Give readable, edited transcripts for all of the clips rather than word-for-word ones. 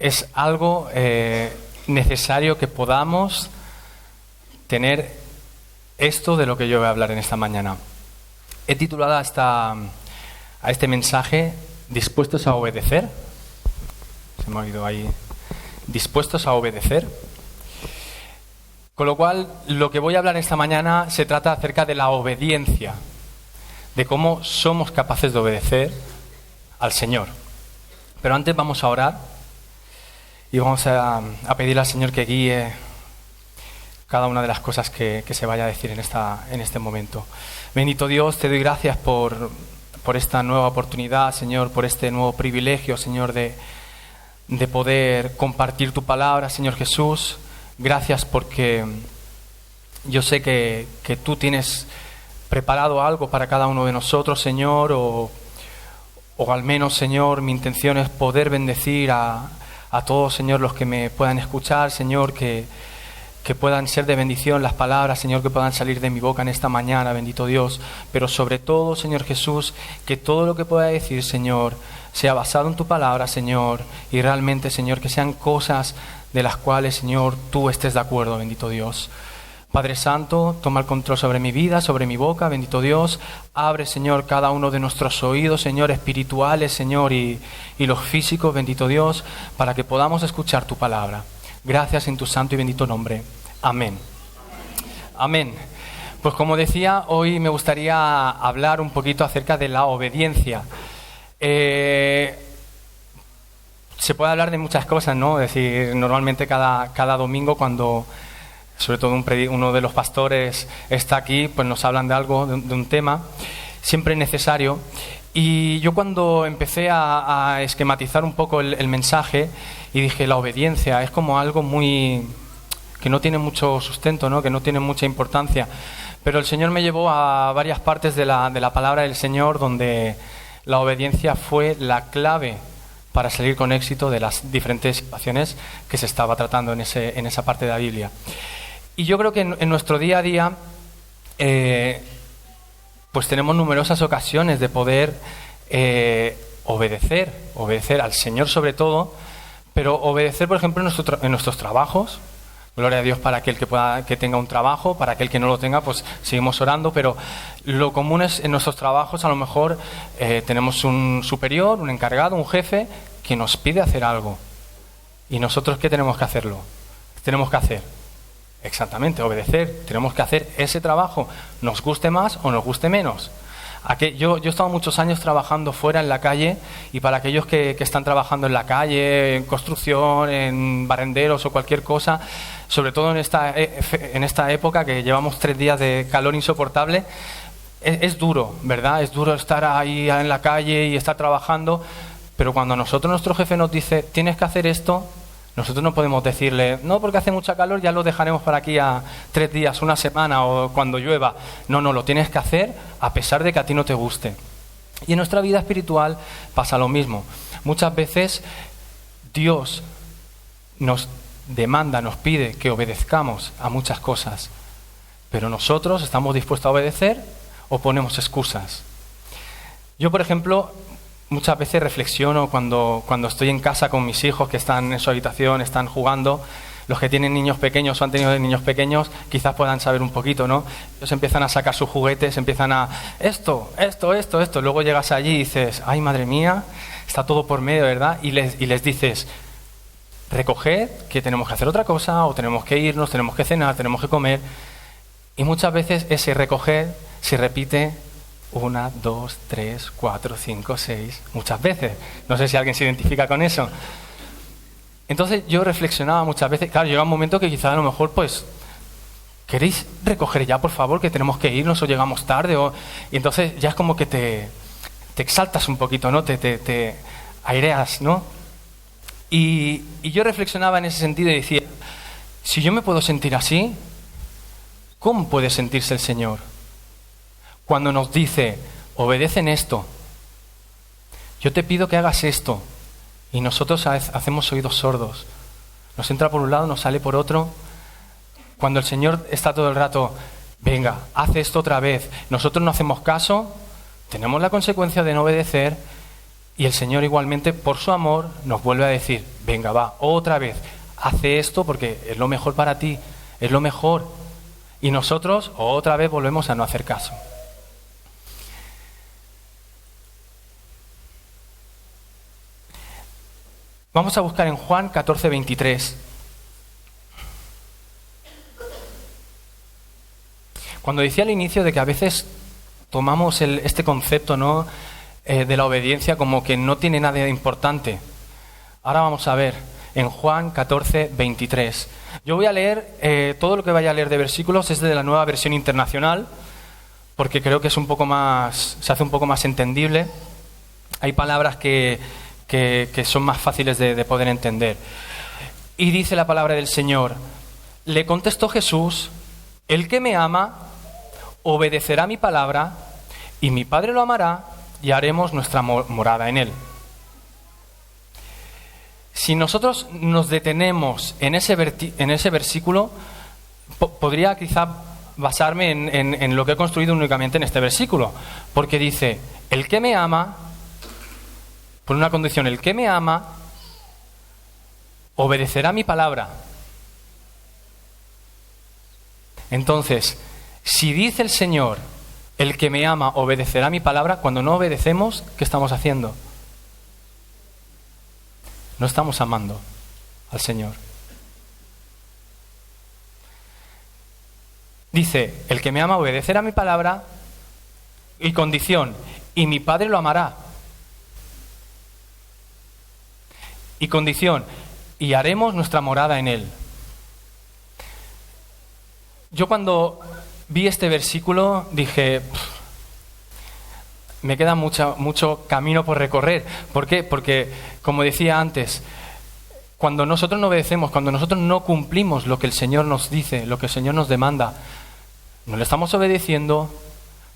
es algo necesario que podamos tener esto de lo que yo voy a hablar en esta mañana. He titulado a este mensaje ¿Dispuestos a obedecer? Se me ha oído ahí. ¿Dispuestos a obedecer? Con lo cual, lo que voy a hablar esta mañana se trata acerca de la obediencia, de cómo somos capaces de obedecer al Señor. Pero antes vamos a orar y vamos a pedirle al Señor que guíe cada una de las cosas que se vaya a decir en este momento. Bendito Dios, te doy gracias por esta nueva oportunidad, Señor, por este nuevo privilegio, Señor, de poder compartir tu palabra, Señor Jesús. Gracias porque yo sé que tú tienes preparado algo para cada uno de nosotros, Señor, o al menos, Señor, mi intención es poder bendecir a todos, Señor, los que me puedan escuchar, Señor, que puedan ser de bendición las palabras, Señor, que puedan salir de mi boca en esta mañana, bendito Dios. Pero sobre todo, Señor Jesús, que todo lo que pueda decir, Señor, sea basado en tu palabra, Señor, y realmente, Señor, que sean cosas de las cuales, Señor, tú estés de acuerdo, bendito Dios. Padre Santo, toma el control sobre mi vida, sobre mi boca, bendito Dios. Abre, Señor, cada uno de nuestros oídos, Señor, espirituales, Señor, y los físicos, bendito Dios, para que podamos escuchar tu palabra. Gracias en tu santo y bendito nombre. Amén. Amén. Pues como decía, hoy me gustaría hablar un poquito acerca de la obediencia. Se puede hablar de muchas cosas, ¿no? Es decir, normalmente cada domingo cuando, sobre todo uno de los pastores está aquí, pues nos hablan de algo, de un tema, siempre necesario. Y yo cuando empecé a esquematizar un poco el mensaje y dije, la obediencia es como algo que no tiene mucho sustento, ¿no? Que no tiene mucha importancia. Pero el Señor me llevó a varias partes de la palabra del Señor donde la obediencia fue la clave para salir con éxito de las diferentes situaciones que se estaba tratando en esa parte de la Biblia. Y yo creo que en nuestro día a día pues tenemos numerosas ocasiones de poder obedecer al Señor sobre todo, pero obedecer, por ejemplo, en nuestros trabajos. Gloria a Dios para aquel que tenga un trabajo, para aquel que no lo tenga, pues seguimos orando, pero lo común es en nuestros trabajos a lo mejor tenemos un superior, un encargado, un jefe que nos pide hacer algo. ¿Y nosotros qué tenemos que hacerlo? Tenemos que hacer exactamente, obedecer, tenemos que hacer ese trabajo, nos guste más o nos guste menos. Yo he estado muchos años trabajando fuera en la calle, y para aquellos que están trabajando en la calle, en construcción, en barrenderos o cualquier cosa, sobre todo en esta época que llevamos 3 días de calor insoportable, es duro, ¿verdad? Es duro estar ahí en la calle y estar trabajando, pero cuando a nosotros nuestro jefe nos dice, tienes que hacer esto, nosotros no podemos decirle, no, porque hace mucha calor, ya lo dejaremos para aquí a 3 días, una semana o cuando llueva. No, lo tienes que hacer a pesar de que a ti no te guste. Y en nuestra vida espiritual pasa lo mismo. Muchas veces Dios nos demanda, nos pide que obedezcamos a muchas cosas, pero nosotros estamos dispuestos a obedecer o ponemos excusas. Yo, por ejemplo, muchas veces reflexiono cuando estoy en casa con mis hijos que están en su habitación, están jugando. Los que tienen niños pequeños o han tenido niños pequeños quizás puedan saber un poquito, ¿no? Ellos empiezan a sacar sus juguetes, empiezan a esto. Luego llegas allí y dices, ay, madre mía, está todo por medio, ¿verdad? Y les dices, recoged, que tenemos que hacer otra cosa, o tenemos que irnos, tenemos que cenar, tenemos que comer. Y muchas veces ese recoger se repite 1, 2, 3, 4, 5, 6, muchas veces. No sé si alguien se identifica con eso. Entonces yo reflexionaba muchas veces, claro, llega un momento que quizás a lo mejor, pues, ¿queréis recoger ya, por favor, que tenemos que irnos o llegamos tarde? Y entonces ya es como que te exaltas un poquito, ¿no? Te aireas, ¿no? Y yo reflexionaba en ese sentido y decía, si yo me puedo sentir así, ¿cómo puede sentirse el Señor? Cuando nos dice, obedece en esto, yo te pido que hagas esto, y nosotros hacemos oídos sordos. Nos entra por un lado, nos sale por otro. Cuando el Señor está todo el rato, venga, haz esto otra vez, nosotros no hacemos caso, tenemos la consecuencia de no obedecer, Y el Señor igualmente, por su amor, nos vuelve a decir, venga, va, otra vez, hace esto porque es lo mejor para ti, es lo mejor. Y nosotros otra vez volvemos a no hacer caso. Vamos a buscar en Juan 14:23. Cuando decía al inicio de que a veces tomamos este concepto, ¿no?, de la obediencia como que no tiene nada de importante. Ahora vamos a ver en Juan 14:23. Yo voy a leer, todo lo que vaya a leer de versículos es de la Nueva Versión Internacional, porque creo que es un poco más, se hace un poco más entendible. Hay palabras que son más fáciles de poder entender. Y dice la palabra del Señor: le contestó Jesús, el que me ama obedecerá mi palabra, y mi Padre lo amará, y haremos nuestra morada en él. Si nosotros nos detenemos en ese versículo, podría quizá basarme en lo que he construido únicamente en este versículo, porque dice, el que me ama, por una condición, el que me ama obedecerá mi palabra. Entonces, si dice el Señor, el que me ama obedecerá mi palabra, cuando no obedecemos, ¿qué estamos haciendo? No estamos amando al Señor. Dice, el que me ama obedecerá mi palabra, y condición, y mi Padre lo amará. Y condición, y haremos nuestra morada en él. Yo cuando vi este versículo dije, me queda mucho camino por recorrer. ¿Por qué? Porque, como decía antes, cuando nosotros no obedecemos, cuando nosotros no cumplimos lo que el Señor nos dice, lo que el Señor nos demanda, no le estamos obedeciendo,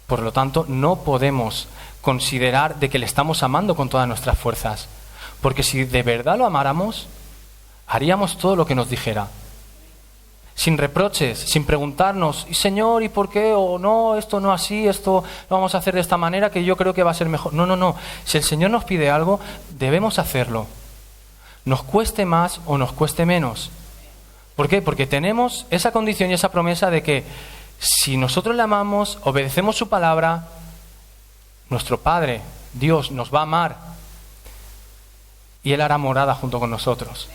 por lo tanto no podemos considerar de que le estamos amando con todas nuestras fuerzas. Porque si de verdad lo amáramos, haríamos todo lo que nos dijera. Sin reproches, sin preguntarnos, ¿y Señor, y por qué? O no, esto no así, esto lo vamos a hacer de esta manera que yo creo que va a ser mejor. No. Si el Señor nos pide algo, debemos hacerlo. Nos cueste más o nos cueste menos. ¿Por qué? Porque tenemos esa condición y esa promesa de que si nosotros le amamos, obedecemos su palabra, nuestro Padre, Dios, nos va a amar y Él hará morada junto con nosotros.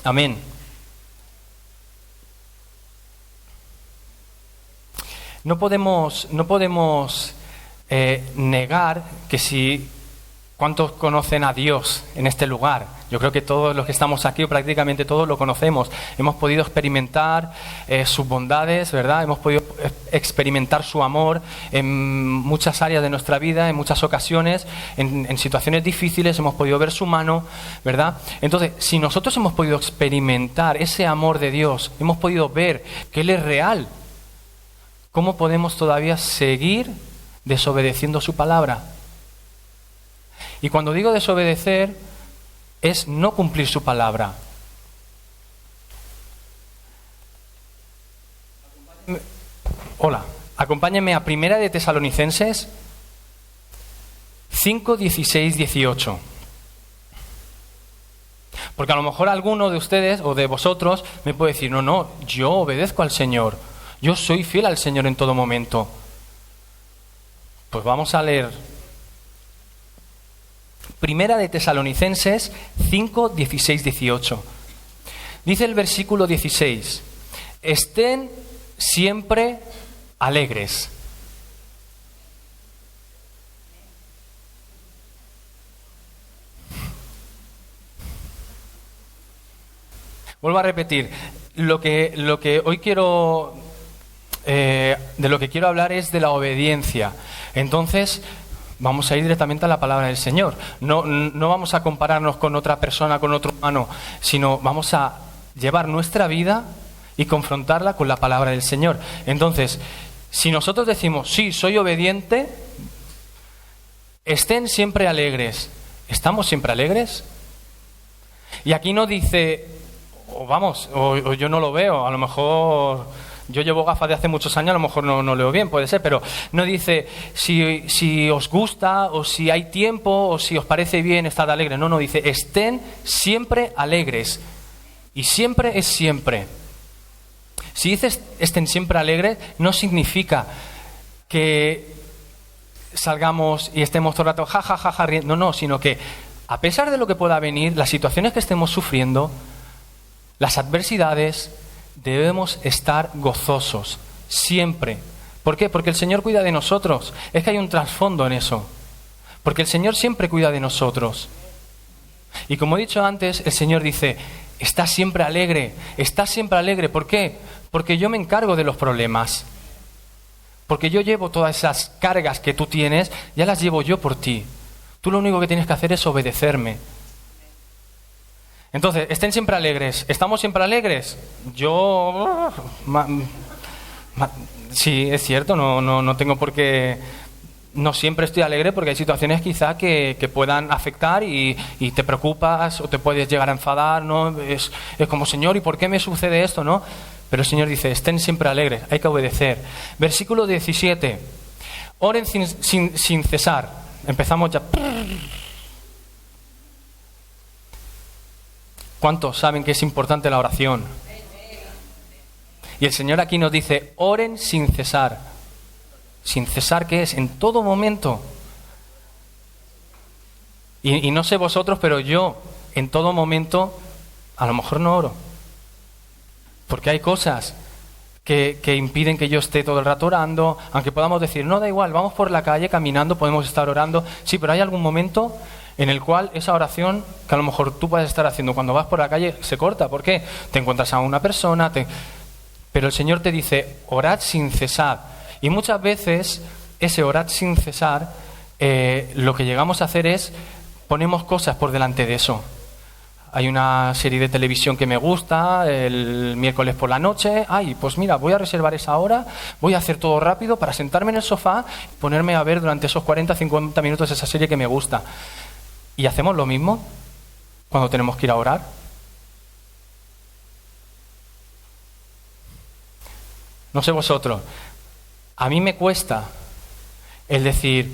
Amén. No podemos negar que si... ¿Cuántos conocen a Dios en este lugar? Yo creo que todos los que estamos aquí, o prácticamente todos, lo conocemos. Hemos podido experimentar sus bondades, ¿verdad? Hemos podido experimentar su amor en muchas áreas de nuestra vida, en muchas ocasiones, en situaciones difíciles, hemos podido ver su mano, ¿verdad? Entonces, si nosotros hemos podido experimentar ese amor de Dios, hemos podido ver que Él es real, ¿cómo podemos todavía seguir desobedeciendo su palabra? Y cuando digo desobedecer, es no cumplir su palabra. Hola, acompáñenme a Primera de Tesalonicenses 5, 16, 18. Porque a lo mejor alguno de ustedes o de vosotros me puede decir, no, yo obedezco al Señor. Yo soy fiel al Señor en todo momento. Pues vamos a leer Primera de Tesalonicenses 5, 16, 18. Dice el versículo 16, estén siempre alegres. Vuelvo a repetir, lo que hoy quiero, de lo que quiero hablar es de la obediencia. Entonces, vamos a ir directamente a la palabra del Señor. No vamos a compararnos con otra persona, con otro humano, sino vamos a llevar nuestra vida y confrontarla con la palabra del Señor. Entonces, si nosotros decimos, sí, soy obediente, estén siempre alegres. ¿Estamos siempre alegres? Y aquí no dice, o yo no lo veo, a lo mejor Yo llevo gafas de hace muchos años, a lo mejor no leo bien, puede ser, pero no dice si os gusta o si hay tiempo o si os parece bien, estad alegres. No, dice estén siempre alegres. Y siempre es siempre. Si dices estén siempre alegres, no significa que salgamos y estemos todo el rato ja, ja, ja, ja, riendo. No, sino que a pesar de lo que pueda venir, las situaciones que estemos sufriendo, las adversidades, debemos estar gozosos, siempre. ¿Por qué? Porque el Señor cuida de nosotros. Es que hay un trasfondo en eso. Porque el Señor siempre cuida de nosotros. Y como he dicho antes, el Señor dice, estás siempre alegre, estás siempre alegre. ¿Por qué? Porque yo me encargo de los problemas. Porque yo llevo todas esas cargas que tú tienes, ya las llevo yo por ti. Tú lo único que tienes que hacer es obedecerme. Entonces, estén siempre alegres. ¿Estamos siempre alegres? Yo... sí, es cierto, no tengo por qué... No siempre estoy alegre porque hay situaciones quizá que puedan afectar y te preocupas o te puedes llegar a enfadar, ¿no? Es como, Señor, ¿y por qué me sucede esto, no? Pero el Señor dice, estén siempre alegres, hay que obedecer. Versículo 17. Oren sin cesar. Empezamos ya. ¿Cuántos saben que es importante la oración? Y el Señor aquí nos dice, oren sin cesar. ¿Sin cesar qué es? En todo momento. Y no sé vosotros, pero yo en todo momento a lo mejor no oro. Porque hay cosas que impiden que yo esté todo el rato orando, aunque podamos decir, no, da igual, vamos por la calle caminando, podemos estar orando. Sí, pero hay algún momento en el cual esa oración que a lo mejor tú puedes estar haciendo cuando vas por la calle se corta. ¿Por qué? Te encuentras a una persona, pero el Señor te dice, orad sin cesar. Y muchas veces ese orad sin cesar, lo que llegamos a hacer es ponemos cosas por delante de eso. Hay una serie de televisión que me gusta el miércoles por la noche. Ay, pues mira, voy a reservar esa hora, voy a hacer todo rápido para sentarme en el sofá y ponerme a ver durante esos 40-50 minutos esa serie que me gusta. ¿Y hacemos lo mismo cuando tenemos que ir a orar? No sé vosotros. A mí me cuesta el decir,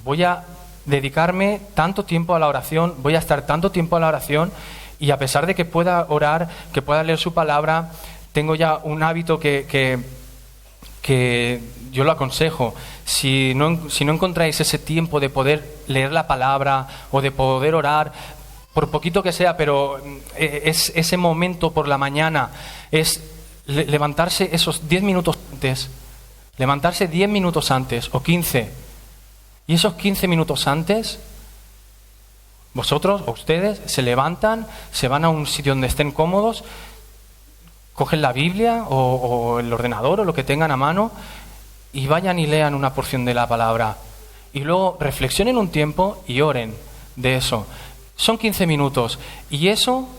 voy a dedicarme tanto tiempo a la oración, voy a estar tanto tiempo a la oración, y a pesar de que pueda orar, que pueda leer su palabra, tengo ya un hábito que yo lo aconsejo. Si no encontráis ese tiempo de poder leer la palabra o de poder orar, por poquito que sea, pero es ese momento por la mañana, es levantarse esos 10 minutos antes, levantarse 10 minutos antes o 15, y esos 15 minutos antes, vosotros o ustedes se levantan, se van a un sitio donde estén cómodos, cogen la Biblia o el ordenador o lo que tengan a mano y vayan y lean una porción de la palabra. Y luego reflexionen un tiempo y oren de eso. Son 15 minutos y eso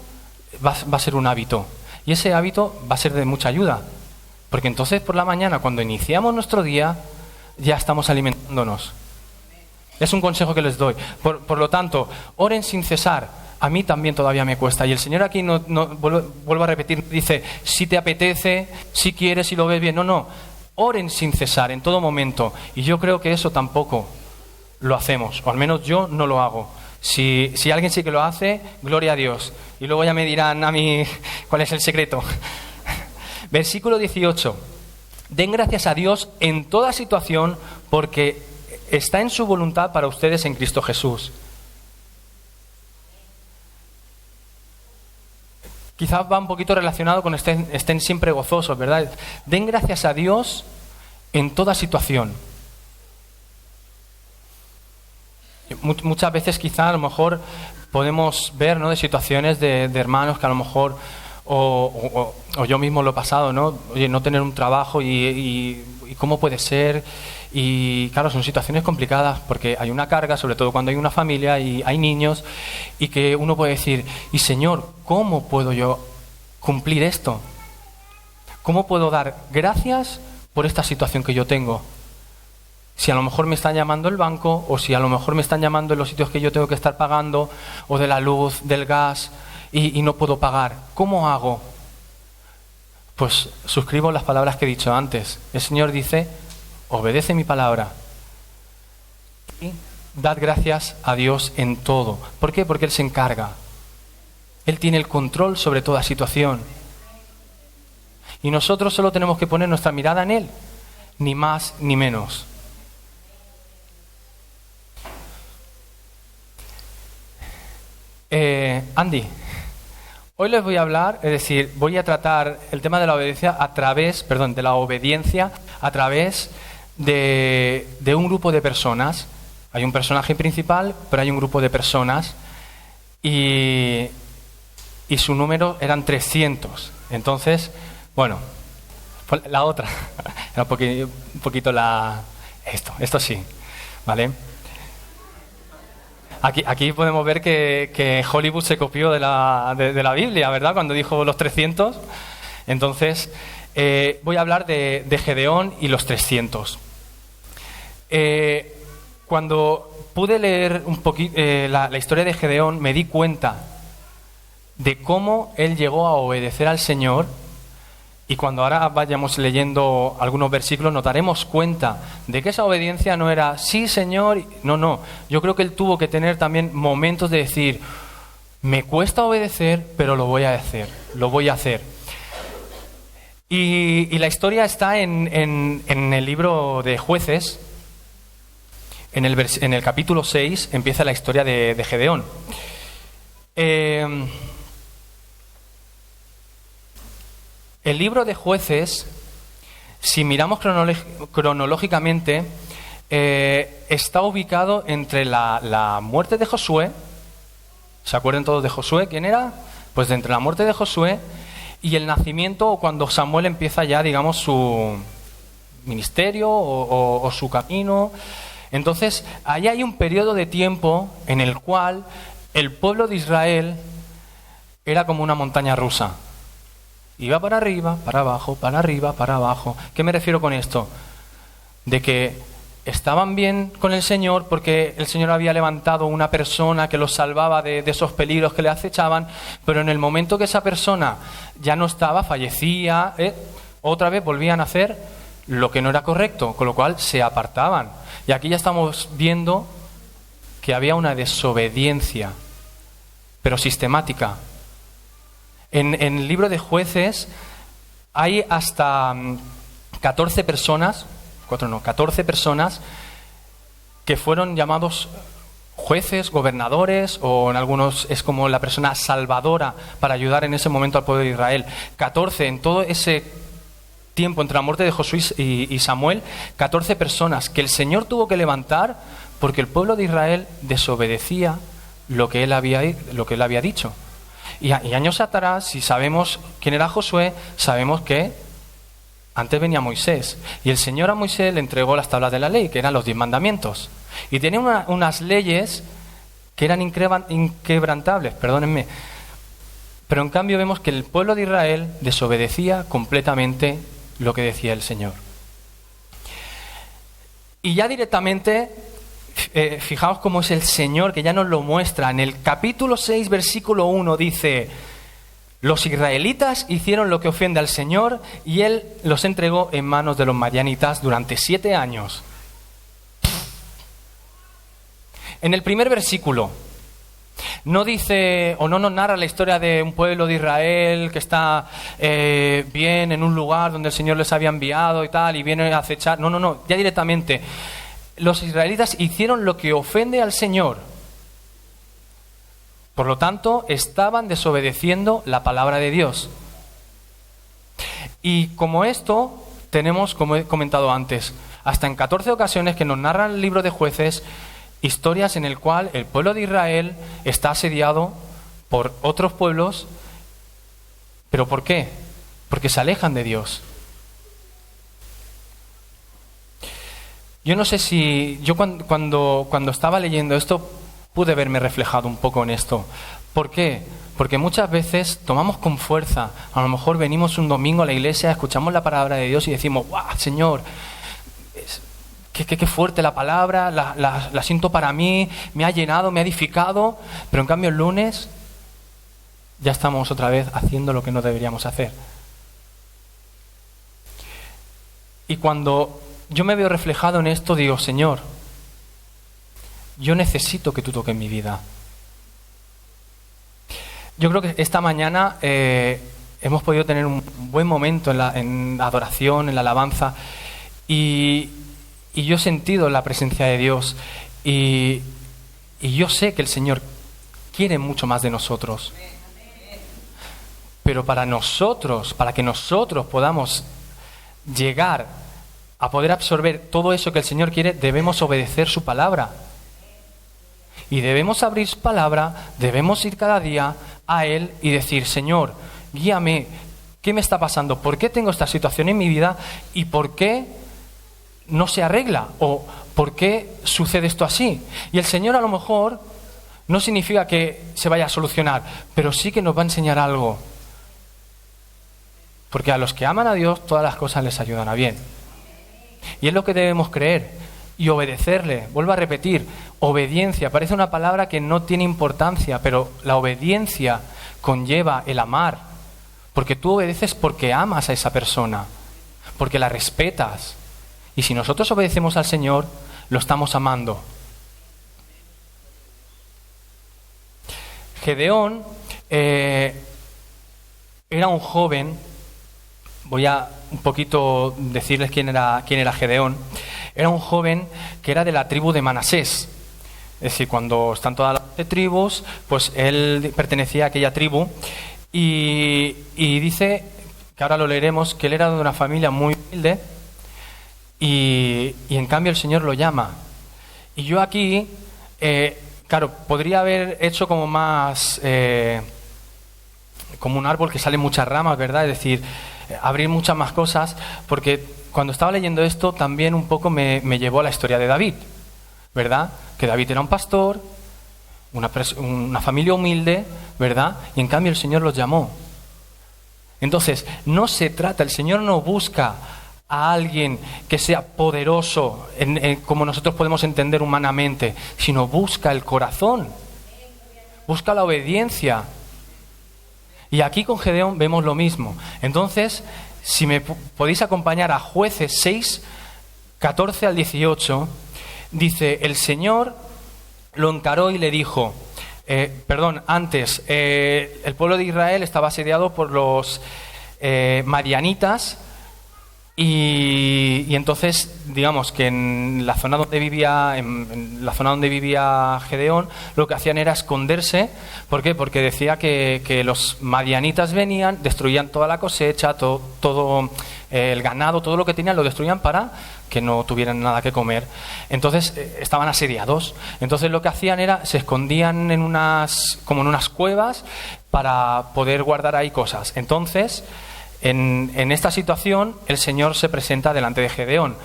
va a ser un hábito. Y ese hábito va a ser de mucha ayuda. Porque entonces por la mañana, cuando iniciamos nuestro día, ya estamos alimentándonos. Es un consejo que les doy. Por lo tanto, oren sin cesar. A mí también todavía me cuesta. Y el Señor aquí, vuelvo a repetir, dice, si te apetece, si quieres, si lo ves bien. No. Oren sin cesar en todo momento. Y yo creo que eso tampoco lo hacemos. O al menos yo no lo hago. Si alguien sí que lo hace, gloria a Dios. Y luego ya me dirán a mí cuál es el secreto. Versículo 18. Den gracias a Dios en toda situación porque está en su voluntad para ustedes en Cristo Jesús. Quizás va un poquito relacionado con estén siempre gozosos, ¿verdad? Den gracias a Dios en toda situación. Muchas veces quizá a lo mejor podemos ver, ¿no?, de situaciones de hermanos que a lo mejor o yo mismo lo he pasado, ¿no? Oye, no tener un trabajo y cómo puede ser. Y claro, son situaciones complicadas porque hay una carga, sobre todo cuando hay una familia y hay niños, y que uno puede decir, y Señor, ¿cómo puedo yo cumplir esto? ¿Cómo puedo dar gracias por esta situación que yo tengo? Si a lo mejor me están llamando el banco, o si a lo mejor me están llamando en los sitios que yo tengo que estar pagando, o de la luz, del gas, y no puedo pagar, ¿cómo hago? Pues suscribo las palabras que he dicho antes. El Señor dice, obedece mi palabra. Y dad gracias a Dios en todo. ¿Por qué? Porque Él se encarga. Él tiene el control sobre toda situación. Y nosotros solo tenemos que poner nuestra mirada en Él, ni más ni menos. Andy, hoy les voy a hablar, es decir, voy a tratar el tema de la obediencia a través, de la obediencia a través de un grupo de personas. Hay un personaje principal, pero hay un grupo de personas y su número eran 300. Entonces, bueno, la otra, era un poquito esto sí, ¿vale? Aquí podemos ver que Hollywood se copió de la Biblia, ¿verdad? Cuando dijo los 300. Entonces, voy a hablar de Gedeón y los 300. Cuando pude leer un poquito la historia de Gedeón, me di cuenta de cómo él llegó a obedecer al Señor. Y cuando ahora vayamos leyendo algunos versículos nos daremos cuenta de que esa obediencia no era sí, Señor, no. Yo creo que él tuvo que tener también momentos de decir, me cuesta obedecer, pero lo voy a hacer. Y la historia está en el libro de Jueces, en el capítulo 6 empieza la historia de Gedeón. El libro de Jueces, si miramos cronológicamente, está ubicado entre la muerte de Josué. ¿Se acuerdan todos de Josué? ¿Quién era? Pues entre la muerte de Josué y el nacimiento, o cuando Samuel empieza ya, digamos, su ministerio o su camino. Entonces, ahí hay un periodo de tiempo en el cual el pueblo de Israel era como una montaña rusa. Iba para arriba, para abajo, para arriba, para abajo. ¿Qué me refiero con esto? De que estaban bien con el Señor porque el Señor había levantado una persona que los salvaba de esos peligros que le acechaban, pero en el momento que esa persona ya no estaba, fallecía, otra vez volvían a hacer lo que no era correcto, con lo cual se apartaban. Y aquí ya estamos viendo que había una desobediencia, pero sistemática. En el libro de Jueces hay hasta 14 personas que fueron llamados jueces, gobernadores, o en algunos es como la persona salvadora para ayudar en ese momento al pueblo de Israel. 14 en todo ese tiempo entre la muerte de Josué y Samuel, 14 personas que el Señor tuvo que levantar porque el pueblo de Israel desobedecía lo que él había dicho. Y años atrás, si sabemos quién era Josué, sabemos que antes venía Moisés. Y el Señor a Moisés le entregó las tablas de la ley, que eran los 10 mandamientos. Y tenía unas leyes que eran inquebrantables, perdónenme. Pero en cambio vemos que el pueblo de Israel desobedecía completamente lo que decía el Señor. Y ya directamente, fijaos cómo es el Señor, que ya nos lo muestra. En el capítulo 6, versículo 1 dice: los israelitas hicieron lo que ofende al Señor y Él los entregó en manos de los madianitas durante 7 años. En el primer versículo no dice o no nos narra la historia de un pueblo de Israel que está bien en un lugar donde el Señor les había enviado y tal, y viene a acechar. No, ya directamente los israelitas hicieron lo que ofende al Señor. Por lo tanto, estaban desobedeciendo la palabra de Dios. Y como esto, tenemos, como he comentado antes, hasta en 14 ocasiones que nos narran el libro de Jueces, historias en el cual el pueblo de Israel está asediado por otros pueblos. ¿Pero por qué? Porque se alejan de Dios. Yo no sé si... Yo cuando estaba leyendo esto pude verme reflejado un poco en esto. ¿Por qué? Porque muchas veces tomamos con fuerza. A lo mejor venimos un domingo a la iglesia, escuchamos la palabra de Dios y decimos: ¡guau, Señor! Qué fuerte la palabra, la siento para mí, me ha llenado, me ha edificado. Pero en cambio el lunes ya estamos otra vez haciendo lo que no deberíamos hacer. Y cuando yo me veo reflejado en esto, digo, Señor, yo necesito que tú toques mi vida. Yo creo que esta mañana hemos podido tener un buen momento en la adoración, en la alabanza, y yo he sentido la presencia de Dios, y yo sé que el Señor quiere mucho más de nosotros. Pero para que nosotros podamos llegar a poder absorber todo eso que el Señor quiere, debemos obedecer su palabra. Y debemos abrir su palabra, debemos ir cada día a Él y decir, Señor, guíame, ¿qué me está pasando? ¿Por qué tengo esta situación en mi vida? ¿Y por qué no se arregla? ¿O por qué sucede esto así? Y el Señor a lo mejor no significa que se vaya a solucionar, pero sí que nos va a enseñar algo. Porque a los que aman a Dios, todas las cosas les ayudan a bien. Y es lo que debemos creer y obedecerle. Vuelvo a repetir, obediencia. Parece una palabra que no tiene importancia, pero la obediencia conlleva el amar. Porque tú obedeces porque amas a esa persona, porque la respetas. Y si nosotros obedecemos al Señor, lo estamos amando. Gedeón era un joven. Voy a un poquito decirles quién era Gedeón. Era un joven que era de la tribu de Manasés. Es decir, cuando están todas las tribus, pues él pertenecía a aquella tribu. Y dice, que ahora lo leeremos, que él era de una familia muy humilde. Y en cambio el Señor lo llama. Y yo aquí, claro, podría haber hecho como más... como un árbol que sale muchas ramas, ¿verdad? Es decir, abrir muchas más cosas, porque cuando estaba leyendo esto también un poco me llevó a la historia de David, ¿verdad? Que David era un pastor, una familia humilde, ¿verdad? Y en cambio el Señor los llamó. Entonces, no se trata, el Señor no busca a alguien que sea poderoso, como nosotros podemos entender humanamente, sino busca el corazón, busca la obediencia. Y aquí con Gedeón vemos lo mismo. Entonces, si me podéis acompañar a Jueces 6, 14 al 18, dice, el Señor lo encaró y le dijo, el pueblo de Israel estaba asediado por los madianitas, y entonces, digamos que en la zona donde vivía Gedeón, lo que hacían era esconderse. ¿Por qué? Porque decía que los madianitas venían, destruían toda la cosecha, todo el ganado, todo lo que tenían lo destruían para que no tuvieran nada que comer. Entonces estaban asediados. Entonces lo que hacían era, se escondían en unas cuevas para poder guardar ahí cosas. Entonces, en esta situación, el Señor se presenta delante de Gedeón.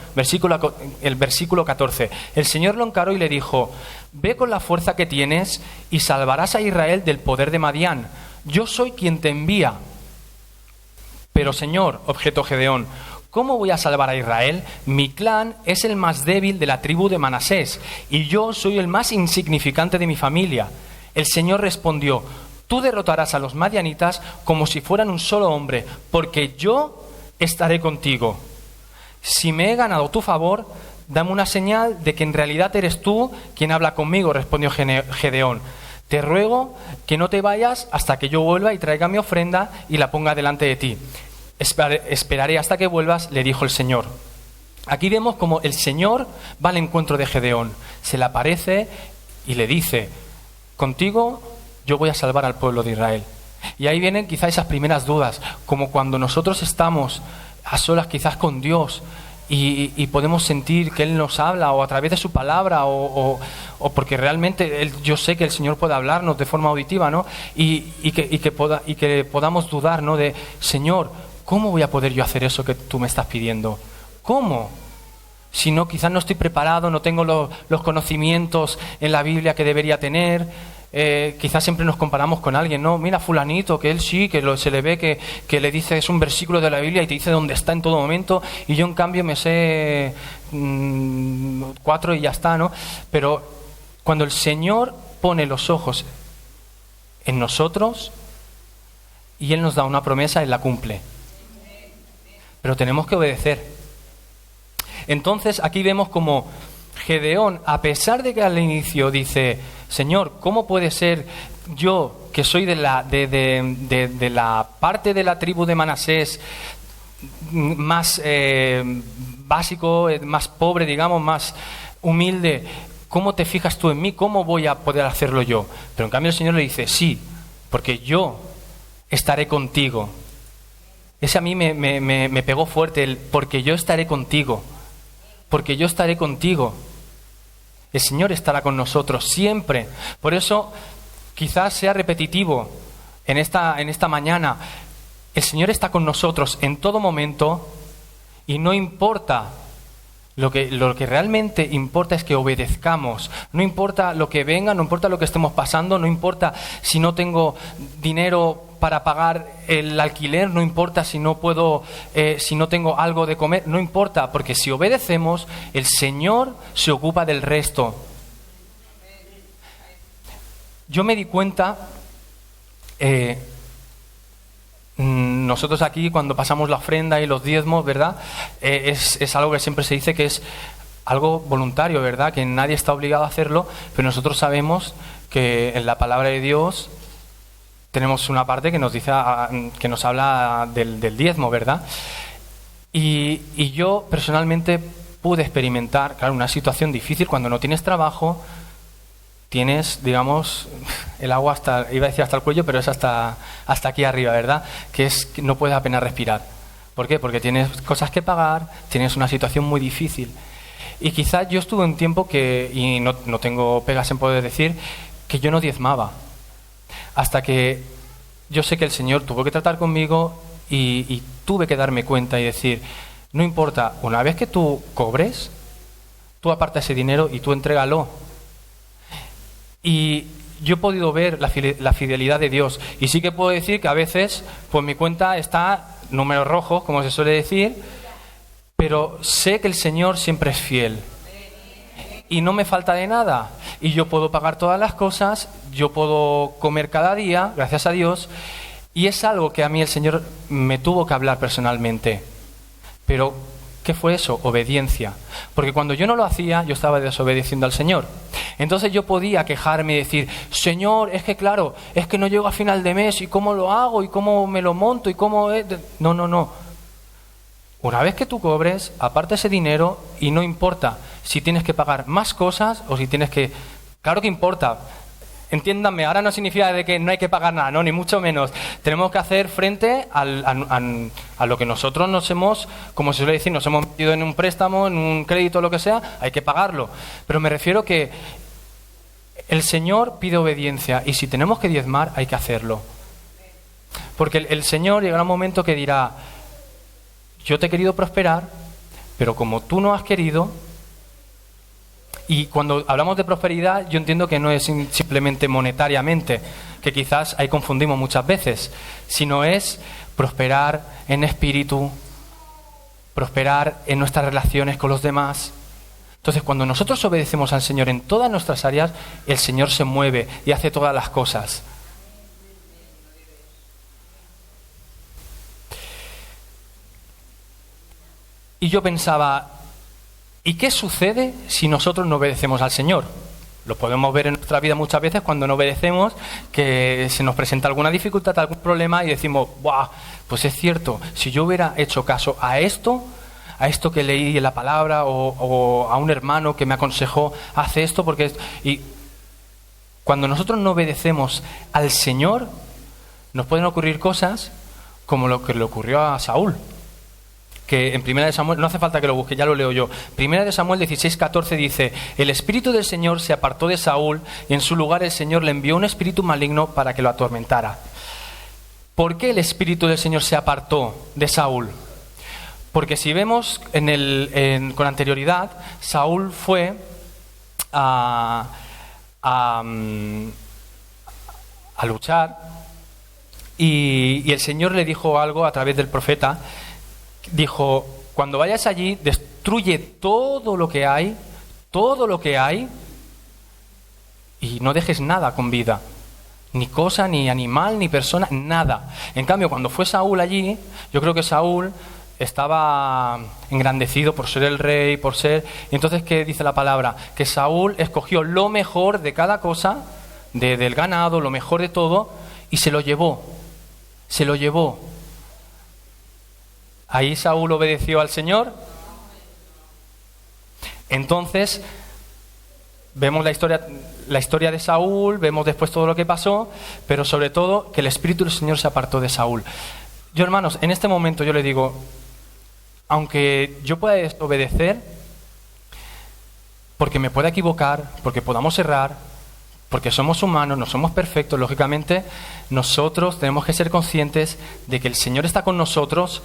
El versículo 14. El Señor lo encaró y le dijo, ve con la fuerza que tienes y salvarás a Israel del poder de Madián. Yo soy quien te envía. Pero Señor, objetó Gedeón, ¿cómo voy a salvar a Israel? Mi clan es el más débil de la tribu de Manasés y yo soy el más insignificante de mi familia. El Señor respondió, tú derrotarás a los madianitas como si fueran un solo hombre, porque yo estaré contigo. Si me he ganado tu favor, dame una señal de que en realidad eres tú quien habla conmigo, respondió Gedeón. Te ruego que no te vayas hasta que yo vuelva y traiga mi ofrenda y la ponga delante de ti. Esperaré hasta que vuelvas, le dijo el Señor. Aquí vemos como el Señor va al encuentro de Gedeón. Se le aparece y le dice, contigo yo voy a salvar al pueblo de Israel. Y ahí vienen quizás esas primeras dudas, como cuando nosotros estamos a solas quizás con Dios y podemos sentir que Él nos habla o a través de su palabra o porque realmente yo sé que el Señor puede hablarnos de forma auditiva, ¿no? Y que podamos dudar, ¿no? De, Señor, ¿cómo voy a poder yo hacer eso que tú me estás pidiendo? ¿Cómo? Si no, quizás no estoy preparado, no tengo los conocimientos en la Biblia que debería tener. Quizás siempre nos comparamos con alguien, ¿no? Mira fulanito, que él sí, se le ve que le dice, es un versículo de la Biblia y te dice dónde está en todo momento, y yo en cambio me sé 4 y ya está, ¿no? Pero cuando el Señor pone los ojos en nosotros y Él nos da una promesa, Él la cumple. Pero tenemos que obedecer. Entonces aquí vemos como Gedeón, a pesar de que al inicio dice, Señor, ¿cómo puede ser yo, que soy de la parte de la tribu de Manasés más básico, más pobre, digamos, más humilde, ¿cómo te fijas tú en mí? ¿Cómo voy a poder hacerlo yo? Pero en cambio el Señor le dice, sí, porque yo estaré contigo. Ese a mí me pegó fuerte, el porque yo estaré contigo. Porque yo estaré contigo. El Señor estará con nosotros siempre. Por eso, quizás sea repetitivo en esta mañana. El Señor está con nosotros en todo momento y no importa. Lo que realmente importa es que obedezcamos. No importa lo que venga, no importa lo que estemos pasando, no importa si no tengo dinero para pagar el alquiler, no importa si no puedo, si no tengo algo de comer, no importa, porque si obedecemos, el Señor se ocupa del resto. Yo me di cuenta, nosotros aquí cuando pasamos la ofrenda y los diezmos, ¿verdad? Es algo que siempre se dice que es algo voluntario, ¿verdad? Que nadie está obligado a hacerlo, pero nosotros sabemos que en la palabra de Dios tenemos una parte que nos dice, que nos habla del diezmo, ¿verdad? Y yo personalmente pude experimentar, claro, una situación difícil cuando no tienes trabajo, tienes, digamos, el agua iba a decir hasta el cuello, pero es hasta aquí arriba, ¿verdad? Que no puedes apenas respirar. ¿Por qué? Porque tienes cosas que pagar, tienes una situación muy difícil. Y quizás yo estuve un tiempo y no tengo pegas en poder decir, que yo no diezmaba. Hasta que yo sé que el Señor tuvo que tratar conmigo y tuve que darme cuenta y decir, no importa, una vez que tú cobres, tú aparta ese dinero y tú entrégalo. Y yo he podido ver la fidelidad de Dios. Y sí que puedo decir que a veces, pues mi cuenta está números rojos, como se suele decir, pero sé que el Señor siempre es fiel. Y no me falta de nada. Y yo puedo pagar todas las cosas, yo puedo comer cada día, gracias a Dios. Y es algo que a mí el Señor me tuvo que hablar personalmente. Pero, ¿qué fue eso? Obediencia. Porque cuando yo no lo hacía, yo estaba desobedeciendo al Señor. Entonces yo podía quejarme y decir, Señor, es que claro, es que no llego a final de mes, ¿y cómo lo hago? ¿Y cómo me lo monto? ¿Y cómo...? No. Una vez que tú cobres, aparta ese dinero y no importa si tienes que pagar más cosas o si tienes que... Claro que importa. Entiéndanme, ahora no significa de que no hay que pagar nada, no, ni mucho menos. Tenemos que hacer frente a lo que nosotros nos hemos, como se suele decir, nos hemos metido en un préstamo, en un crédito, lo que sea, hay que pagarlo. Pero me refiero que el Señor pide obediencia y si tenemos que diezmar, hay que hacerlo. Porque el Señor llegará un momento que dirá, yo te he querido prosperar, pero como tú no has querido... Y cuando hablamos de prosperidad, yo entiendo que no es simplemente monetariamente, que quizás ahí confundimos muchas veces, sino es prosperar en espíritu, prosperar en nuestras relaciones con los demás. Entonces, cuando nosotros obedecemos al Señor en todas nuestras áreas, el Señor se mueve y hace todas las cosas. Y yo pensaba... ¿Y qué sucede si nosotros no obedecemos al Señor? Lo podemos ver en nuestra vida muchas veces cuando no obedecemos, que se nos presenta alguna dificultad, algún problema y decimos, ¡buah! Pues es cierto, si yo hubiera hecho caso a esto que leí en la palabra o a un hermano que me aconsejó, hace esto porque... Y cuando nosotros no obedecemos al Señor, nos pueden ocurrir cosas como lo que le ocurrió a Saúl. Que en Primera de Samuel, no hace falta que lo busque, ya lo leo yo. Primera de Samuel 16:14 dice, el Espíritu del Señor se apartó de Saúl y en su lugar el Señor le envió un espíritu maligno para que lo atormentara. ¿Por qué el Espíritu del Señor se apartó de Saúl? Porque si vemos con anterioridad, Saúl fue a luchar y el Señor le dijo algo a través del profeta. Dijo, cuando vayas allí, destruye todo lo que hay, y no dejes nada con vida, ni cosa, ni animal, ni persona, nada. En cambio, cuando fue Saúl allí, yo creo que Saúl estaba engrandecido por ser el rey, por ser... Y entonces, ¿qué dice la palabra? Que Saúl escogió lo mejor de cada cosa, del ganado, lo mejor de todo, y se lo llevó. Se lo llevó. Ahí Saúl obedeció al Señor. Entonces, vemos la historia de Saúl, vemos después todo lo que pasó, pero sobre todo que el Espíritu del Señor se apartó de Saúl. Yo, hermanos, en este momento yo le digo, aunque yo pueda desobedecer, porque me pueda equivocar, porque podamos errar, porque somos humanos, no somos perfectos, lógicamente, nosotros tenemos que ser conscientes de que el Señor está con nosotros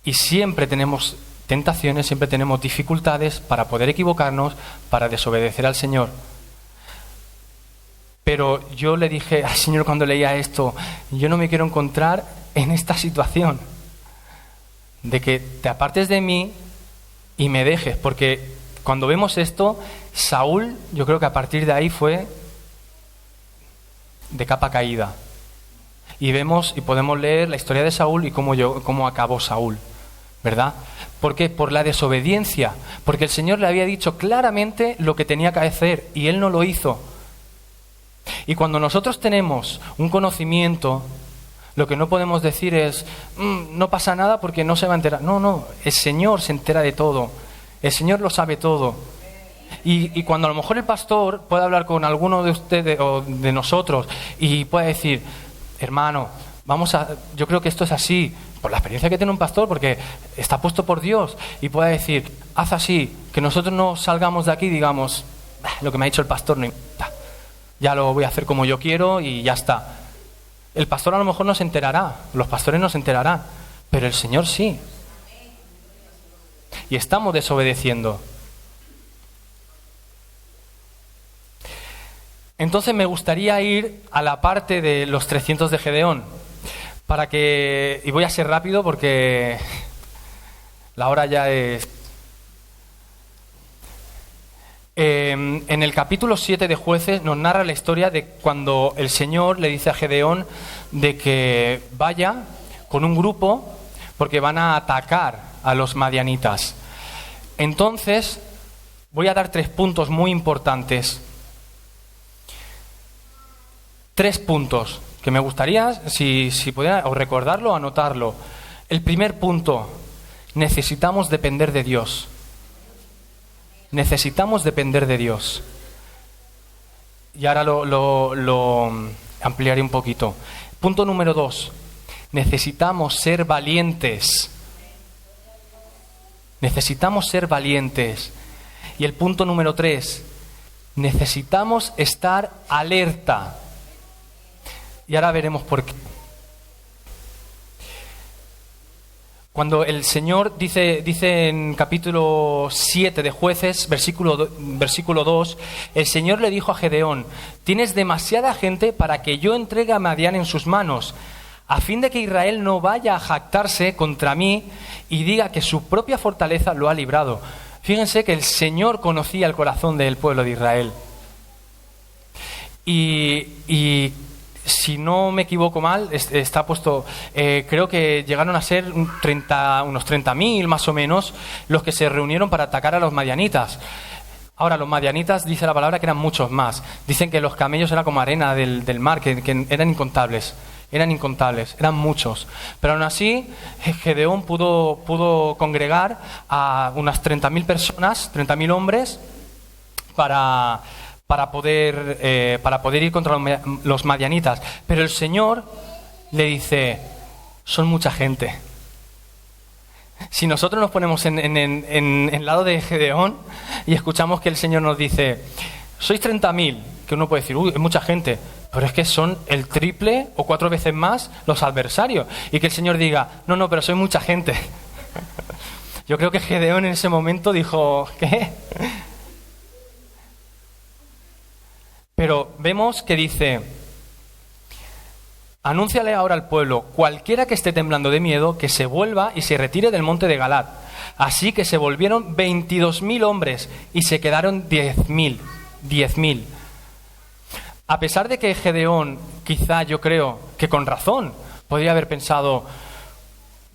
y siempre tenemos tentaciones, siempre tenemos dificultades para poder equivocarnos, para desobedecer al Señor. Pero yo le dije al Señor cuando leía esto, yo no me quiero encontrar en esta situación de que te apartes de mí y me dejes, porque cuando vemos esto, Saúl, yo creo que a partir de ahí fue de capa caída. Y vemos y podemos leer la historia de Saúl y cómo acabó Saúl, ¿verdad? ¿Por qué? Por la desobediencia, porque el Señor le había dicho claramente lo que tenía que hacer y él no lo hizo. Y cuando nosotros tenemos un conocimiento, lo que no podemos decir es, no pasa nada porque no se va a enterar. No, el Señor se entera de todo, el Señor lo sabe todo. Y cuando a lo mejor el pastor puede hablar con alguno de ustedes o de nosotros y puede decir, hermano, yo creo que esto es así, por la experiencia que tiene un pastor, porque está puesto por Dios, y puede decir, haz así, que nosotros no salgamos de aquí y digamos, lo que me ha dicho el pastor no importa, ya lo voy a hacer como yo quiero y ya está. El pastor a lo mejor no se enterará, los pastores no se enterarán, pero el Señor sí. Y estamos desobedeciendo. Entonces me gustaría ir a la parte de los 300 de Gedeón, y voy a ser rápido porque la hora ya es... En el capítulo 7 de Jueces nos narra la historia de cuando el Señor le dice a Gedeón de que vaya con un grupo porque van a atacar a los madianitas. Entonces voy a dar 3 puntos muy importantes. 3 puntos que me gustaría, si pudiera, o recordarlo o anotarlo. El primer punto, necesitamos depender de Dios. Necesitamos depender de Dios. Y ahora lo ampliaré un poquito. Punto número 2, necesitamos ser valientes. Necesitamos ser valientes. Y el punto número 3, necesitamos estar alerta. Y ahora veremos por qué. Cuando el Señor dice en capítulo 7 de Jueces, versículo 2, el Señor le dijo a Gedeón, tienes demasiada gente para que yo entregue a Madián en sus manos, a fin de que Israel no vaya a jactarse contra mí y diga que su propia fortaleza lo ha librado. Fíjense que el Señor conocía el corazón del pueblo de Israel. Y si no me equivoco mal, está puesto, creo que llegaron a ser unos 30.000 más o menos los que se reunieron para atacar a los madianitas. Ahora, los madianitas, dice la palabra, que eran muchos más. Dicen que los camellos eran como arena del mar, que eran incontables, eran muchos. Pero aún así, Gedeón pudo congregar a unas 30.000 personas, 30.000 hombres, para poder ir contra los madianitas. Pero el Señor le dice, son mucha gente. Si nosotros nos ponemos en el lado de Gedeón y escuchamos que el Señor nos dice, sois 30.000, que uno puede decir, es mucha gente, pero es que son el triple o 4 veces más los adversarios. Y que el Señor diga, no, pero soy mucha gente. Yo creo que Gedeón en ese momento dijo, ¿qué? Pero vemos que dice, anúnciale ahora al pueblo, cualquiera que esté temblando de miedo, que se vuelva y se retire del monte de Galad. Así que se volvieron 22.000 hombres y se quedaron 10.000. A pesar de que Gedeón, quizá yo creo que con razón, podría haber pensado,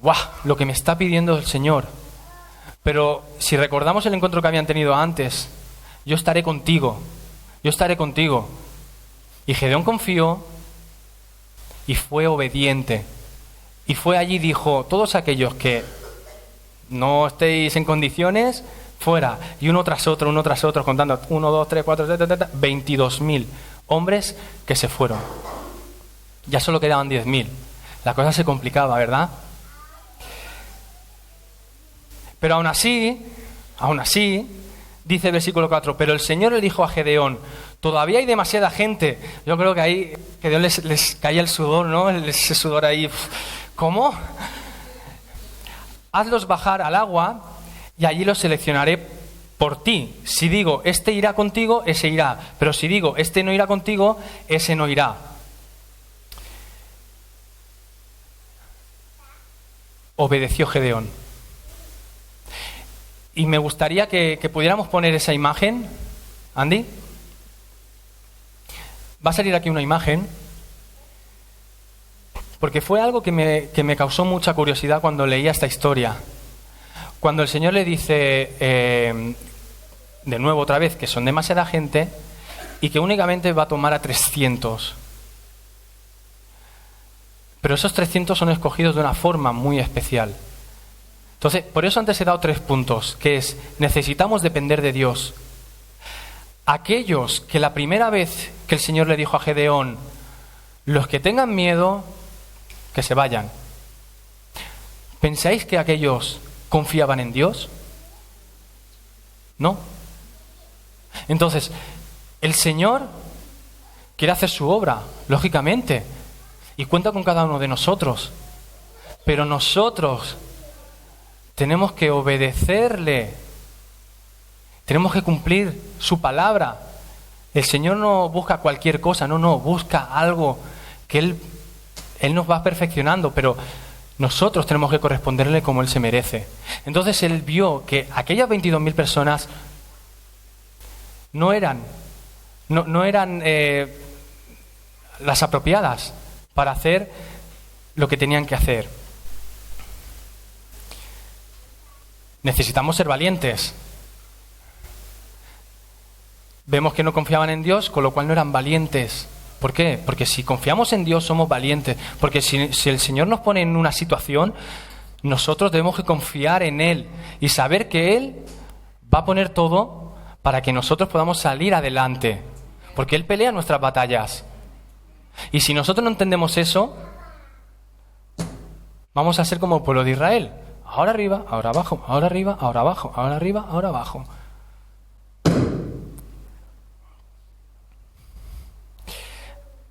¡guau!, lo que me está pidiendo el Señor. Pero si recordamos el encuentro que habían tenido antes, yo estaré contigo, yo estaré contigo. Y Gedeón confió y fue obediente. Y fue allí y dijo, todos aquellos que no estéis en condiciones, fuera. Y uno tras otro, contando 1, 2, 3, 4, 22.000 hombres que se fueron. Ya solo quedaban 10.000. La cosa se complicaba, ¿verdad? Pero aún así, dice el versículo 4, pero el Señor le dijo a Gedeón, todavía hay demasiada gente. Yo creo que ahí Gedeón les caía el sudor, ¿no? Ese sudor ahí. ¿Cómo? Hazlos bajar al agua y allí los seleccionaré por ti. Si digo, este irá contigo, ese irá. Pero si digo, este no irá contigo, ese no irá. Obedeció Gedeón. Y me gustaría que pudiéramos poner esa imagen. Andy, va a salir aquí una imagen, porque fue algo que me causó mucha curiosidad cuando leía esta historia. Cuando el Señor le dice, de nuevo otra vez, que son demasiada gente y que únicamente va a tomar a 300. Pero esos 300 son escogidos de una forma muy especial. Entonces, por eso antes he dado 3 puntos, que es, necesitamos depender de Dios. Aquellos que la primera vez que el Señor le dijo a Gedeón, los que tengan miedo, que se vayan. ¿Pensáis que aquellos confiaban en Dios? No. Entonces, el Señor quiere hacer su obra, lógicamente, y cuenta con cada uno de nosotros. Pero nosotros tenemos que obedecerle. Tenemos que cumplir su palabra. El Señor no busca cualquier cosa, no, busca algo que Él nos va perfeccionando, pero nosotros tenemos que corresponderle como Él se merece. Entonces Él vio que aquellas 22.000 personas no eran las apropiadas para hacer lo que tenían que hacer. Necesitamos ser valientes. Vemos que no confiaban en Dios, con lo cual no eran valientes. ¿Por qué? Porque si confiamos en Dios somos valientes. Porque si el Señor nos pone en una situación, nosotros debemos que confiar en Él y saber que Él va a poner todo para que nosotros podamos salir adelante. Porque Él pelea nuestras batallas. Y si nosotros no entendemos eso, vamos a ser como el pueblo de Israel. Ahora arriba, ahora abajo, ahora arriba, ahora abajo, ahora arriba, ahora abajo.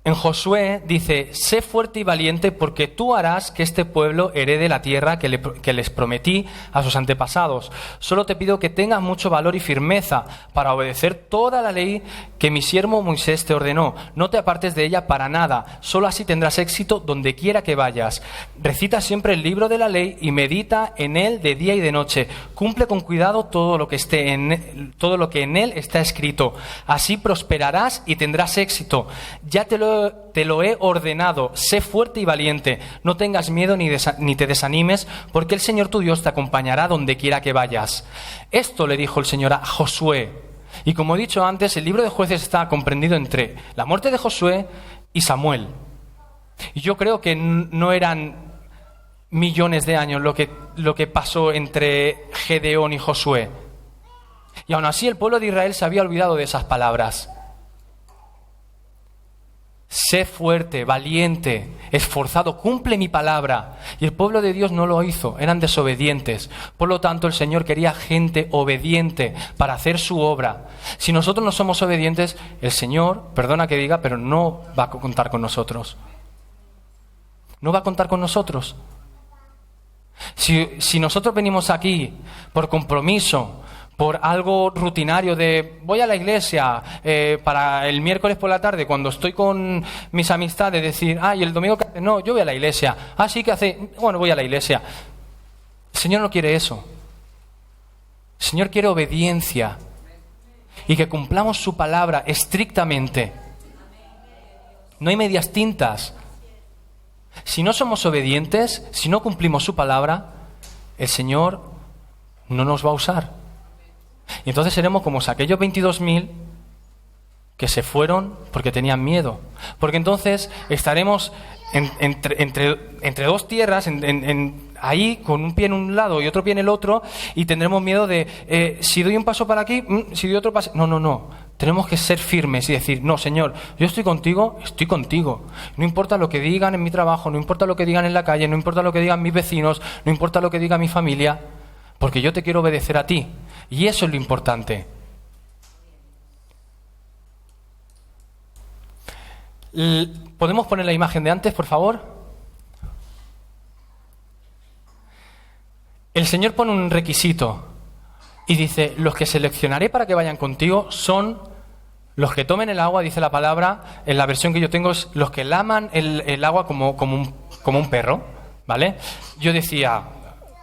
En Josué dice, sé fuerte y valiente porque tú harás que este pueblo herede la tierra que les prometí a sus antepasados. Solo te pido que tengas mucho valor y firmeza para obedecer toda la ley que mi siervo Moisés te ordenó. No te apartes de ella para nada, solo así tendrás éxito donde quiera que vayas. Recita siempre el libro de la ley y medita en él de día y de noche. Cumple con cuidado todo lo que en él está escrito. Así prosperarás y tendrás éxito. Ya te lo he ordenado, sé fuerte y valiente, no tengas miedo ni te desanimes, porque el Señor tu Dios te acompañará donde quiera que vayas. Esto le dijo el Señor a Josué. Y como he dicho antes, el libro de Jueces está comprendido entre la muerte de Josué y Samuel. Y yo creo que no eran millones de años lo que pasó entre Gedeón y Josué. Y aún así el pueblo de Israel se había olvidado de esas palabras. Sé fuerte, valiente, esforzado, cumple mi palabra. Y el pueblo de Dios no lo hizo, eran desobedientes. Por lo tanto, el Señor quería gente obediente para hacer su obra. Si nosotros no somos obedientes, el Señor, perdona que diga, pero no va a contar con nosotros. No va a contar con nosotros. Si nosotros venimos aquí por compromiso, por algo rutinario de voy a la iglesia para el miércoles por la tarde cuando estoy con mis amistades, decir, y el domingo no, yo voy a la iglesia, sí que hace, bueno, voy a la iglesia. El Señor no quiere eso. El Señor quiere obediencia y que cumplamos su palabra estrictamente. No hay medias tintas. Si no somos obedientes, si no cumplimos su palabra, el Señor no nos va a usar. Y entonces seremos como aquellos 22.000 que se fueron porque tenían miedo. Porque entonces estaremos entre dos tierras, ahí con un pie en un lado y otro pie en el otro, y tendremos miedo de, si doy un paso para aquí, si doy otro paso... No. Tenemos que ser firmes y decir, no, Señor, yo estoy contigo. No importa lo que digan en mi trabajo, no importa lo que digan en la calle, no importa lo que digan mis vecinos, no importa lo que diga mi familia, porque yo te quiero obedecer a ti. Y eso es lo importante. ¿Podemos poner la imagen de antes, por favor? El Señor pone un requisito y dice, los que seleccionaré para que vayan contigo son los que tomen el agua, dice la palabra, en la versión que yo tengo es los que laman el agua como un perro, ¿vale? Yo decía,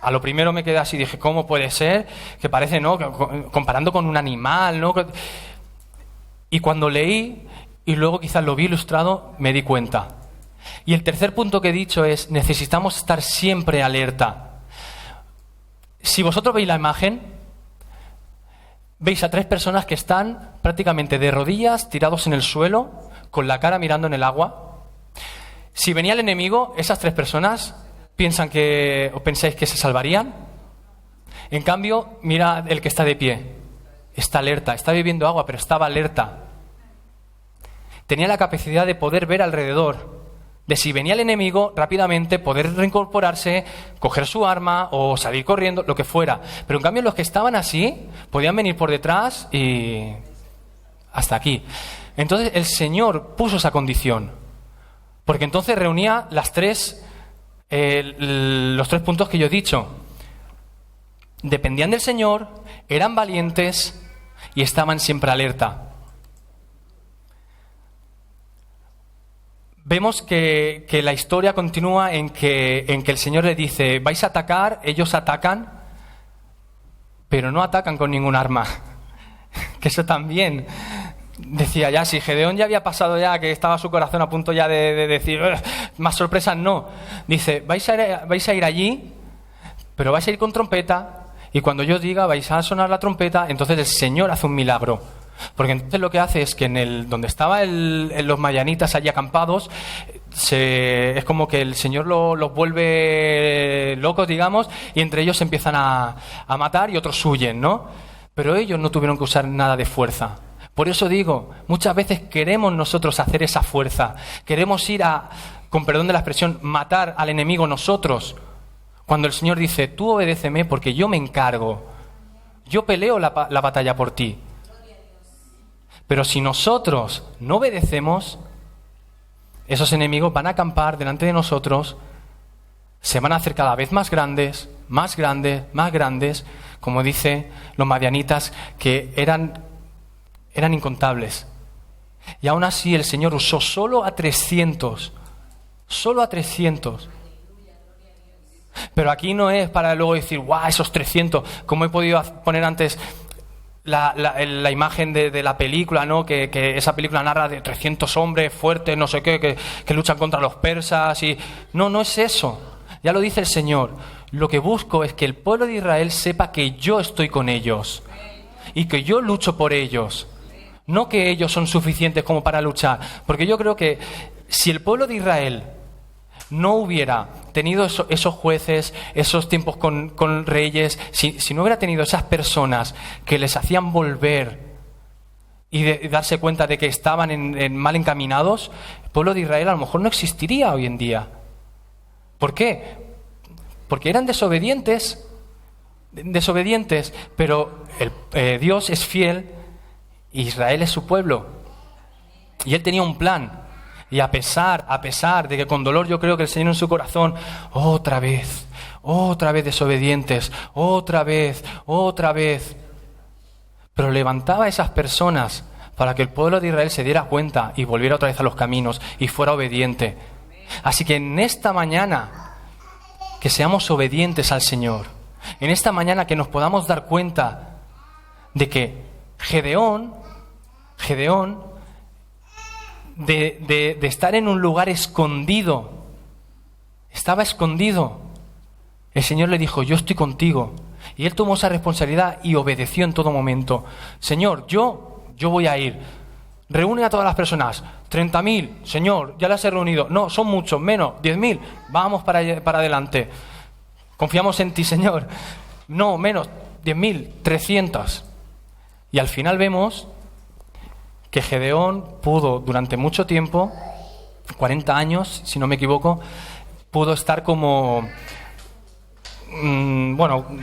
a lo primero me quedé así, dije, ¿cómo puede ser? Que parece, ¿no? Comparando con un animal, ¿no? Y cuando leí, y luego quizás lo vi ilustrado, me di cuenta. Y el tercer punto que he dicho es, necesitamos estar siempre alerta. Si vosotros veis la imagen, veis a 3 personas que están prácticamente de rodillas, tirados en el suelo, con la cara mirando en el agua. Si venía el enemigo, esas 3 personas pensáis que se salvarían. En cambio, mira el que está de pie. Está alerta, está bebiendo agua, pero estaba alerta. Tenía la capacidad de poder ver alrededor, de si venía el enemigo, rápidamente poder reincorporarse, coger su arma o salir corriendo, lo que fuera. Pero en cambio los que estaban así, podían venir por detrás y hasta aquí. Entonces el Señor puso esa condición, porque entonces reunía los 3 puntos que yo he dicho. Dependían del Señor, eran valientes y estaban siempre alerta. Vemos que la historia continúa en que el Señor le dice, vais a atacar, ellos atacan, pero no atacan con ningún arma. Que eso también decía ya, si Gedeón ya había pasado ya, que estaba su corazón a punto ya de decir, más sorpresas no. Dice, vais a ir allí, pero vais a ir con trompeta, y cuando yo diga vais a sonar la trompeta, entonces el Señor hace un milagro. Porque entonces lo que hace es que donde estaban los madianitas allí acampados, es como que el Señor los vuelve locos, digamos, y entre ellos se empiezan a matar y otros huyen, ¿no? Pero ellos no tuvieron que usar nada de fuerza. Por eso digo, muchas veces queremos nosotros hacer esa fuerza, queremos ir con perdón de la expresión, matar al enemigo nosotros, cuando el Señor dice, tú obedéceme porque yo me encargo, yo peleo la batalla por ti. Pero si nosotros no obedecemos, esos enemigos van a acampar delante de nosotros, se van a hacer cada vez más grandes, como dice los madianitas, que eran incontables. Y aún así el Señor usó solo a 300. Pero aquí no es para luego decir, ¡guau, esos 300! Como he podido poner antes la imagen de la película, ¿no? Que esa película narra de 300 hombres fuertes, no sé qué, que luchan contra los persas. No es eso. Ya lo dice el Señor. Lo que busco es que el pueblo de Israel sepa que yo estoy con ellos y que yo lucho por ellos. No que ellos son suficientes como para luchar. Porque yo creo que si el pueblo de Israel no hubiera tenido esos jueces, esos tiempos con reyes, si no hubiera tenido esas personas que les hacían volver y darse cuenta de que estaban mal encaminados, el pueblo de Israel a lo mejor no existiría hoy en día. ¿Por qué? Porque eran desobedientes, pero Dios es fiel, Israel es su pueblo y Él tenía un plan. Y a pesar de que con dolor yo creo que el Señor en su corazón, otra vez desobedientes, otra vez, pero levantaba a esas personas para que el pueblo de Israel se diera cuenta y volviera otra vez a los caminos y fuera obediente. Así que en esta mañana, que seamos obedientes al Señor, en esta mañana que nos podamos dar cuenta de que Gedeón, de estar en un lugar escondido, estaba escondido. El Señor le dijo, yo estoy contigo. Y él tomó esa responsabilidad y obedeció en todo momento. Señor, yo voy a ir. Reúne a todas las personas. 30.000, Señor, ya las he reunido. No, son muchos, menos, 10.000. Vamos para adelante. Confiamos en ti, Señor. No, menos, 10.000, 300. Y al final vemos que Gedeón pudo durante mucho tiempo, 40 años, si no me equivoco, pudo estar como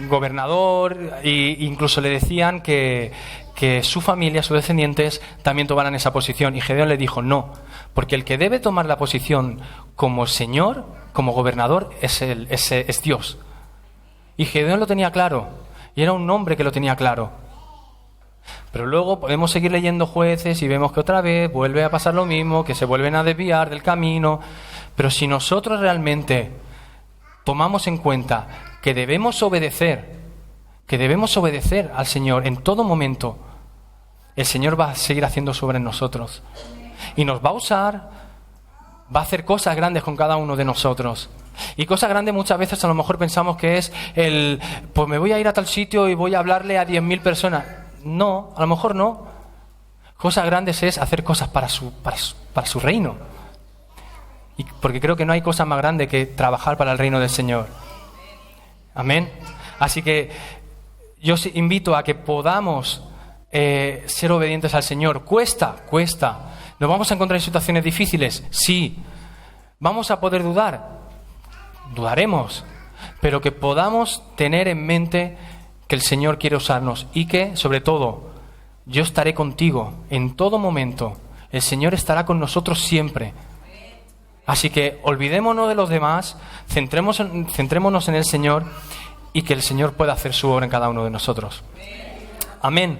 gobernador, e incluso le decían que su familia, sus descendientes, también tomaran esa posición. Y Gedeón le dijo, no, porque el que debe tomar la posición como señor, como gobernador, es Dios. Y Gedeón lo tenía claro, y era un hombre que lo tenía claro. Pero luego podemos seguir leyendo Jueces y vemos que otra vez vuelve a pasar lo mismo, que se vuelven a desviar del camino. Pero si nosotros realmente tomamos en cuenta que debemos obedecer al Señor en todo momento, el Señor va a seguir haciendo sobre nosotros. Y nos va a usar, va a hacer cosas grandes con cada uno de nosotros. Y cosas grandes muchas veces a lo mejor pensamos que es pues me voy a ir a tal sitio y voy a hablarle a 10.000 personas. No, a lo mejor no. Cosas grandes es hacer cosas para su reino. Y porque creo que no hay cosa más grande que trabajar para el reino del Señor. Amén. Así que yo os invito a que podamos ser obedientes al Señor. Cuesta. ¿Nos vamos a encontrar en situaciones difíciles? Sí. ¿Vamos a poder dudar? Dudaremos. Pero que podamos tener en mente que el Señor quiere usarnos y que, sobre todo, yo estaré contigo en todo momento. El Señor estará con nosotros siempre. Así que olvidémonos de los demás, centrémonos en el Señor y que el Señor pueda hacer su obra en cada uno de nosotros. Amén.